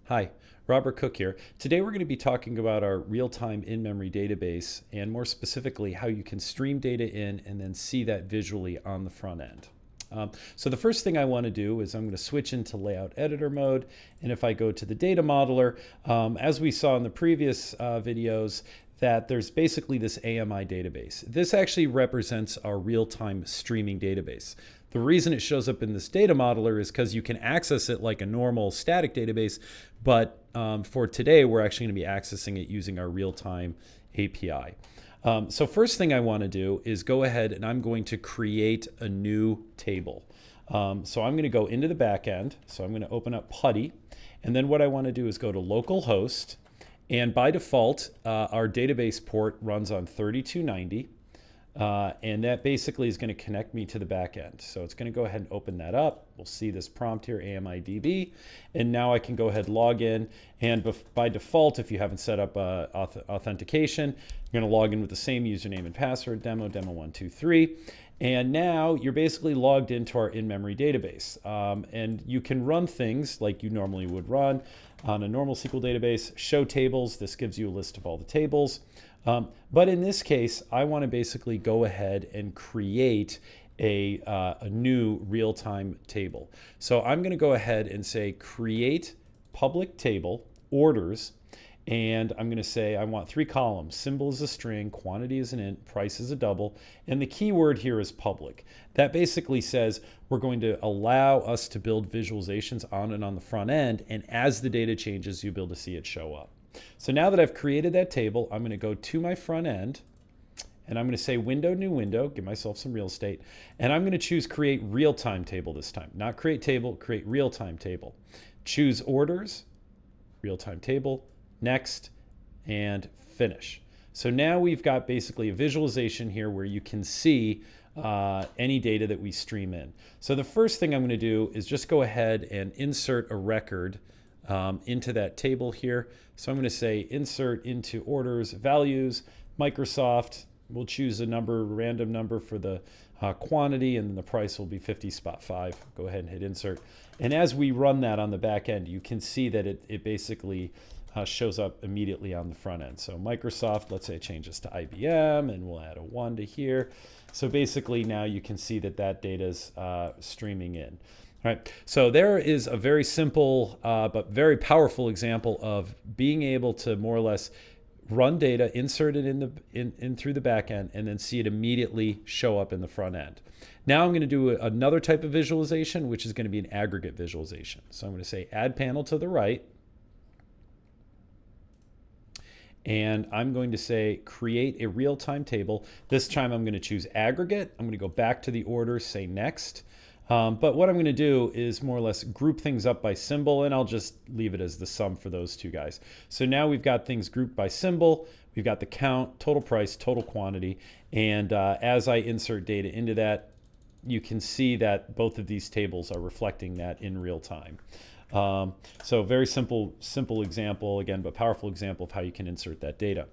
Hi, Robert Cook here. Today we're going to be talking about our real-time in-memory database and more specifically how you can stream data in and then see that visually on the front end. So the first thing I want to do is I'm going to switch into layout editor mode, and if I go to the data modeler, as we saw in the previous videos, that there's basically this AMI database. This actually represents our real-time streaming database. The reason it shows up in this data modeler is because you can access it like a normal static database, but for today, we're actually going to be accessing it using our real-time API. So first thing I want to do is go ahead and I'm going to create a new table. So I'm going to go into the back end. So I'm going to open up PuTTY. And then what I want to do is go to localhost. And by default, our database port runs on 3290. And that basically is going to connect me to the back end. So it's going to go ahead and open that up. We'll see this prompt here, AMIDB. And now I can go ahead and log in. And by default, if you haven't set up authentication, you're going to log in with the same username and password, demo123. And now you're basically logged into our in-memory database. And you can run things like you normally would run on a normal SQL database, show tables. This gives you a list of all the tables. But in this case, I want to basically go ahead and create a new real-time table. So I'm going to go ahead and say create public table, orders, and I'm going to say I want 3 columns. Symbol is a string, quantity is an int, price is a double, and the keyword here is public. That basically says we're going to allow us to build visualizations on and on the front end, and as the data changes, you'll be able to see it show up. So now that I've created that table, I'm going to go to my front end, and I'm going to say window, new window, give myself some real estate, and I'm going to choose create real-time table this time. Not create table, create real-time table. Choose orders, real-time table, next, and finish. So now we've got basically a visualization here where you can see any data that we stream in. So the first thing I'm going to do is just go ahead and insert a record into that table here. So I'm going to say insert into orders, values, Microsoft. We'll choose a number, random number for the quantity, and then the price will be 50 spot 5. Go ahead and hit insert. And as we run that on the back end, you can see that it basically shows up immediately on the front end. So Microsoft, let's say it changes to IBM, and we'll add a 1 to here. So basically now you can see that that data is streaming in. All right, so there is a very simple but very powerful example of being able to more or less run data, insert it in through the back end, and then see it immediately show up in the front end. Now I'm going to do another type of visualization, which is going to be an aggregate visualization. So I'm going to say add panel to the right. And I'm going to say create a real-time table. This time I'm going to choose aggregate. I'm going to go back to the order, say next. But what I'm going to do is more or less group things up by symbol, and I'll just leave it as the sum for those two guys. So now we've got things grouped by symbol. We've got the count, total price, total quantity. And as I insert data into that, you can see that both of these tables are reflecting that in real time. So very simple example again, but powerful example of how you can insert that data.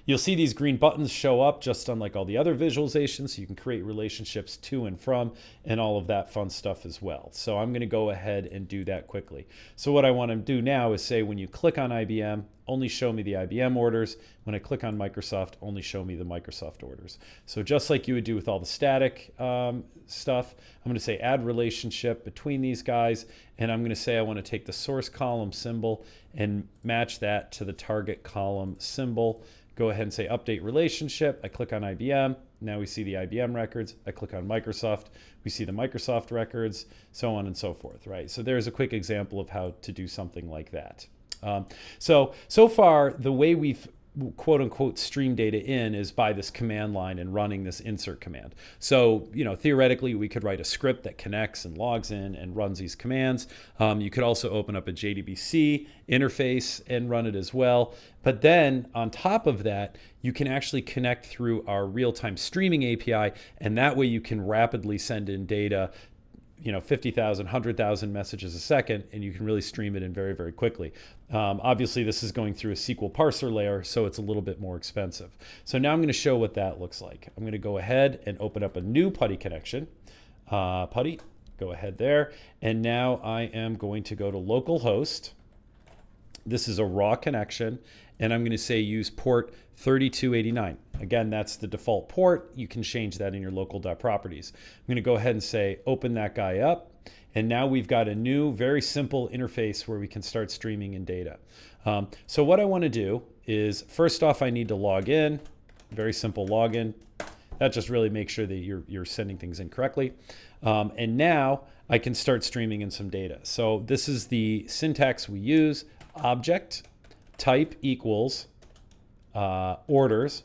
You'll see these green buttons show up just unlike all the other visualizations, so you can create relationships to and from and all of that fun stuff as well. So I'm going to go ahead and do that quickly. So what I want to do now is say when you click on IBM, only show me the IBM orders. When I click on Microsoft, only show me the Microsoft orders. So just like you would do with all the static stuff, I'm going to say add relationship between these guys, and I'm going to say I want to take the source column symbol and match that to the target column symbol. Go ahead and say update relationship. I click on IBM. Now we see the IBM records. I click on Microsoft. We see the Microsoft records, so on and so forth, right? So there's a quick example of how to do something like that. So far, the way we've quote unquote stream data in is by this command line and running this insert command. So, theoretically we could write a script that connects and logs in and runs these commands. You could also open up a JDBC interface and run it as well. But then on top of that, you can actually connect through our real-time streaming API, and that way you can rapidly send in data 50,000, 100,000 messages a second, and you can really stream it in very, very quickly. Obviously, this is going through a SQL parser layer, so it's a little bit more expensive. So now I'm going to show what that looks like. I'm going to go ahead and open up a new PuTTY connection. PuTTY, go ahead there. And now I am going to go to localhost. This is a raw connection, and I'm going to say use port 3289. Again, that's the default port. You can change that in your local.properties. I'm going to go ahead and say open that guy up, and now we've got a new, very simple interface where we can start streaming in data. So what I want to do is, first off, I need to log in. Very simple login. That just really makes sure that you're sending things in correctly. And now I can start streaming in some data. So this is the syntax we use. Object type equals orders,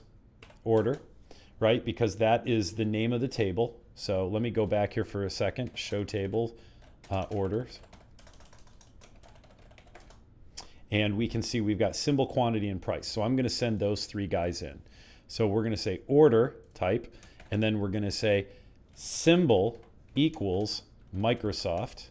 order, right? Because that is the name of the table. So let me go back here for a second. Show table orders. And we can see we've got symbol, quantity, and price. So I'm going to send those three guys in. So we're going to say order type, and then we're going to say symbol equals Microsoft.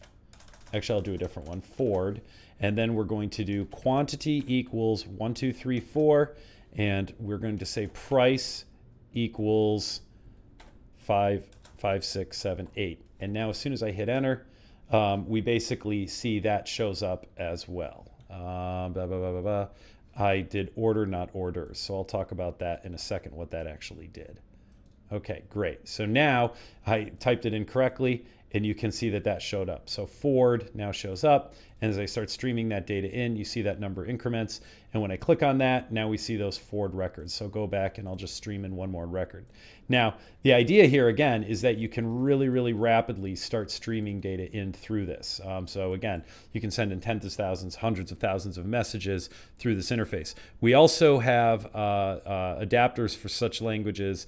Actually, I'll do a different one, Ford. And then we're going to do quantity equals 1, 2, 3, 4. And we're going to say price equals 5, 5, 6, 7, 8. And now as soon as I hit enter, we basically see that shows up as well. Blah, blah, blah, blah, blah. I did order, not orders. So I'll talk about that in a second, what that actually did. Okay, great. So now I typed it in correctly, and you can see that that showed up. So Ford now shows up, and as I start streaming that data in, you see that number increments. And when I click on that, now we see those Ford records. So go back and I'll just stream in one more record. Now, the idea here again is that you can really, really rapidly start streaming data in through this. So again, you can send in tens of thousands, hundreds of thousands of messages through this interface. We also have adapters for such languages,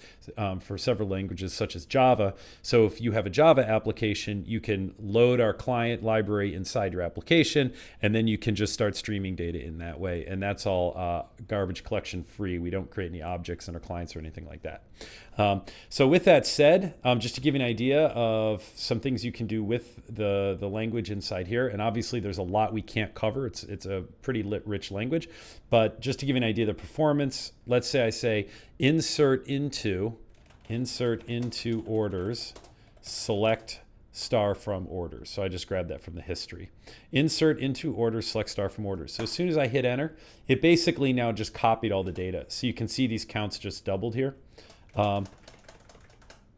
for several languages such as Java. So if you have a Java application, you can load our client library inside your application, and then you can just start streaming data in that way. And that's all garbage collection free. We don't create any objects in our clients or anything like that. So with that said, just to give you an idea of some things you can do with the language inside here, and obviously there's a lot we can't cover. It's a pretty rich language, but just to give you an idea of the performance, let's say I say insert into orders, select star from orders. So I just grabbed that from the history. Insert into orders, select star from orders. So as soon as I hit enter, it basically now just copied all the data. So you can see these counts just doubled here.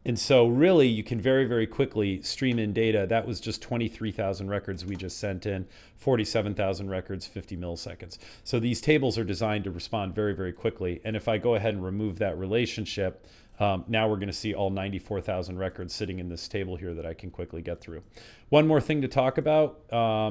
And so really you can very, very quickly stream in data. That was just 23,000 records we just sent in, 47,000 records, 50 milliseconds. So these tables are designed to respond very, very quickly. And if I go ahead and remove that relationship, now we're going to see all 94,000 records sitting in this table here that I can quickly get through. One more thing to talk about,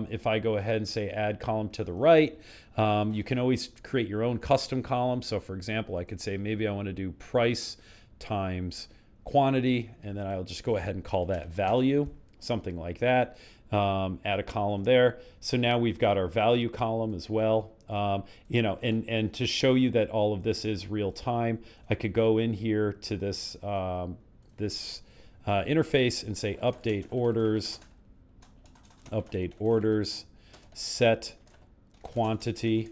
if I go ahead and say add column to the right, you can always create your own custom column. So for example, I could say maybe I want to do price times quantity, and then I'll just go ahead and call that value, something like that. Add a column there. So now we've got our value column as well. You know, and to show you that all of this is real time, I could go in here to this interface and say update orders, set quantity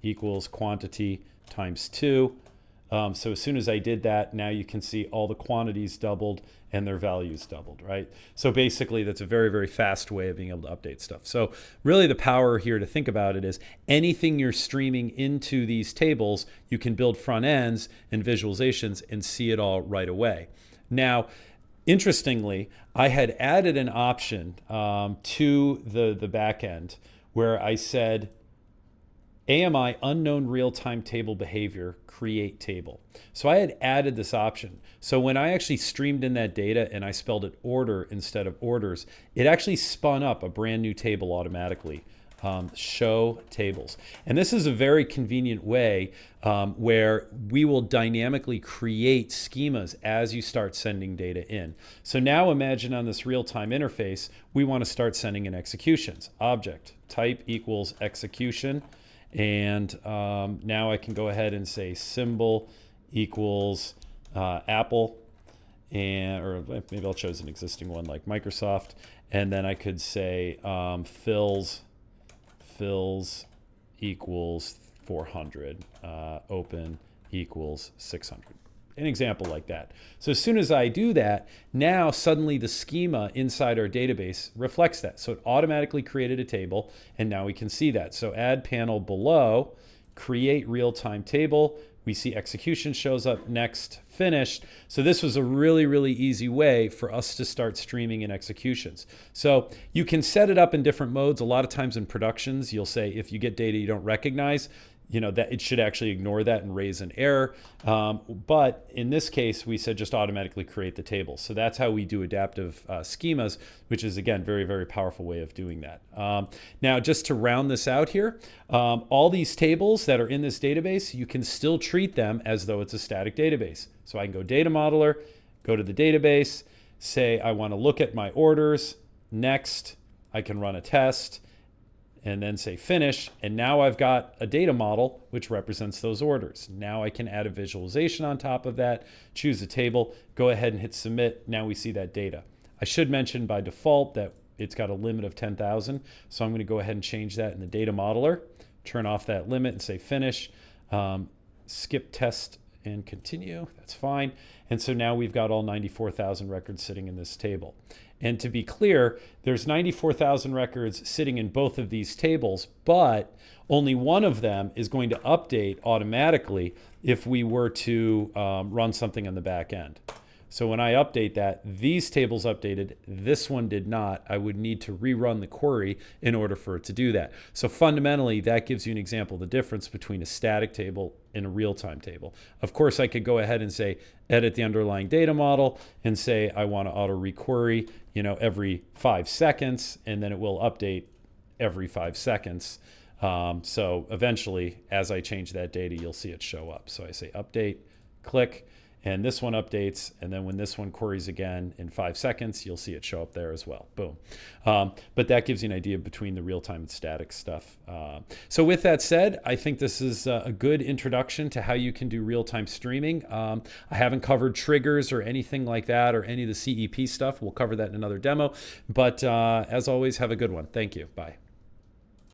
equals quantity times 2. So as soon as I did that, now you can see all the quantities doubled and their values doubled, right? So basically that's a very, very fast way of being able to update stuff. So really the power here to think about it is anything you're streaming into these tables, you can build front ends and visualizations and see it all right away. Now, interestingly, I had added an option to the back end where I said, AMI unknown real-time table behavior, create table. So I had added this option. So when I actually streamed in that data and I spelled it order instead of orders, it actually spun up a brand new table automatically. Show tables. And this is a very convenient way where we will dynamically create schemas as you start sending data in. So now imagine on this real-time interface, we want to start sending in executions. Object type equals execution. And now I can go ahead and say symbol equals Apple, or maybe I'll choose an existing one like Microsoft. And then I could say fills equals 400, open equals 600. an example like that. So as soon as I do that, now suddenly the schema inside our database reflects that. So it automatically created a table, and now we can see that. So add panel below, create real-time table. We see execution shows up next, finished. So this was a really, really easy way for us to start streaming in executions. So you can set it up in different modes. A lot of times in productions, you'll say if you get data you don't recognize, that it should actually ignore that and raise an error. But in this case, we said just automatically create the table. So that's how we do adaptive schemas, which is, again, very, very powerful way of doing that. Now, just to round this out here, all these tables that are in this database, you can still treat them as though it's a static database. So I can go data modeler, go to the database, say I want to look at my orders, next, I can run a test, and then say finish, and now I've got a data model which represents those orders. Now I can add a visualization on top of that, choose a table, go ahead and hit submit. Now we see that data. I should mention by default that it's got a limit of 10,000, so I'm going to go ahead and change that in the data modeler, turn off that limit and say finish, skip test and continue. That's fine. And so now we've got all 94,000 records sitting in this table. And to be clear, there's 94,000 records sitting in both of these tables, but only one of them is going to update automatically if we were to run something on the back end. So when I update that, these tables updated, this one did not. I would need to rerun the query in order for it to do that. So fundamentally, that gives you an example of the difference between a static table and a real-time table. Of course, I could go ahead and say, edit the underlying data model and say, I want to auto requery, every 5 seconds, and then it will update every 5 seconds. So eventually, as I change that data, you'll see it show up. So I say update, click, and this one updates, and then when this one queries again in 5 seconds, you'll see it show up there as well. Boom. But that gives you an idea between the real-time and static stuff. So with that said, I think this is a good introduction to how you can do real-time streaming. I haven't covered triggers or anything like that or any of the CEP stuff. We'll cover that in another demo. But as always, have a good one. Thank you. Bye.